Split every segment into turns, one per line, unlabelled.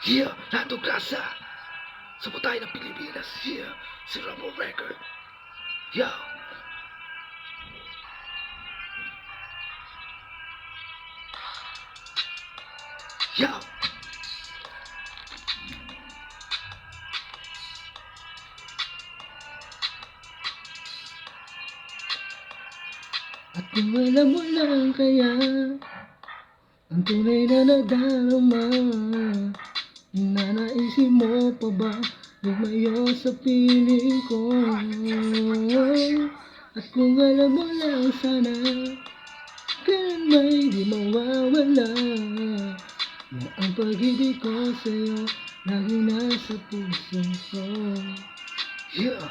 Yeah, Lato Grasa. Sa butay ng Pilipinas. Yeah, si Rambo Record. Yo. Yo.
At kung alam mo lang kaya ang tunay na nadarama, nanaisin mo pa ba lumayo sa piling ko? At kung alam mo lang sana kailan may di mawawala na ang pag-ibig ko sa'yo lagi nasa puso ko.
Yeah.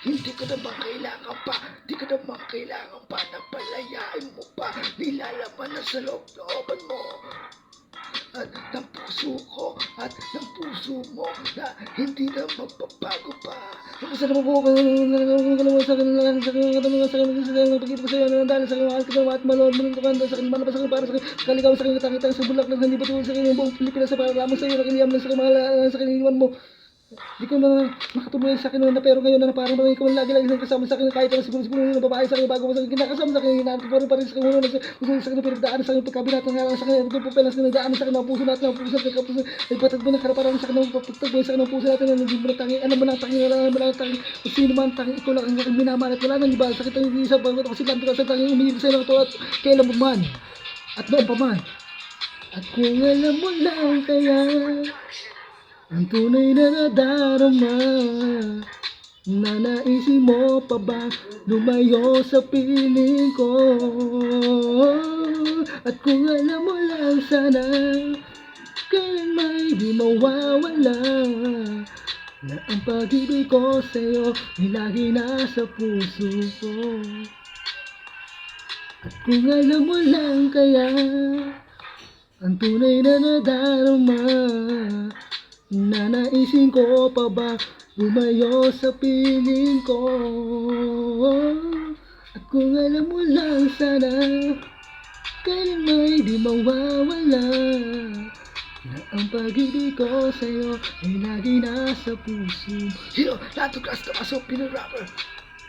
Hindi ko naman kailangan pa, hindi ko naman kailangan pa na palayain mo pa, nilalaman na sa loob-looban mo. At ng puso ko at ng puso mo na hindi na magbabago pa.
Kasi naman po, sa akin pagkita ko sa'yo, dahil sa akin mahal kita at malood mo ng tukanda sa akin, manapas sa akin para sa akin, kaligaw sa akin, nakita sa bulak ng hindi patulong sa akin, yung buong Pilipinas sa para lamang sa'yo, nakiliyam lang sa akin, mahal sa akin, iwan mo. Hindi ko na makatuluyan sa akin na pero ngayon na parang ikaw lagi-lagi nang kasama sa akin kahit na siguro yung babae sa akin bago mo sa akin kinakasama sa akin hinaan ko pa rin sa akin sa akin pinagdaan sa akin pagkabilat ng ngalan sa akin ito po pelas na nagdaan sa akin ng puso natin ang puso natin kapos ay patag mo na karaparan sa akin ng pagtagbo sa akin ng puso natin na hindi mo na tangi alam mo na tangi alam mo na tangi kung sino man tangi ikaw lang ang aking minamahal at wala nang iba sakit ang isa bago ako silang ko sa tangi uminig sa iyo at kailan mo man at noon pa man at kung alam mo lang kaya ang tunay na nadarama, nanaisin mo pa ba lumayo sa piling ko? At kung alam mo lang sana, kailan may di mawawala na ang pag-ibig ko sa'yo ay lagi nasa puso ko. At kung alam mo lang kaya, ang tunay na nadarama, nanaisin ko pa ba lumayo sa piling ko? At kung alam mo lang sana kailan may di mawawala na ang pag-ibig ko sa'yo ay lagi nasa puso.
Yo, Lato Grasa na masok, pinarapper.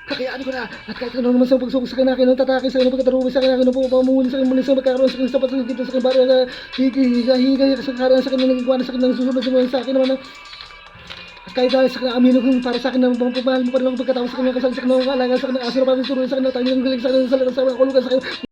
Kakayaan ko na at kahit
Ano naman sa pagsubok sa akin, akin ang tatake sa akin, pagkatarubi sa akin, akin ang pumamuli sa akin, muli sa magkakaroon sa akin, sapat sa akin, sa akin, bari na higay sa karan sa akin, nagigwa na sa akin, ng susunod sa akin naman, at kahit dahil sa akin, amino kung para sa akin, na pamapamahal mo pa rin ako pagkatapos sa akin, kasal sa akin, alaga sa akin, asura pa rin, sa akin, tayo ng galing sa akin, sa akin, sa akin, sa akin,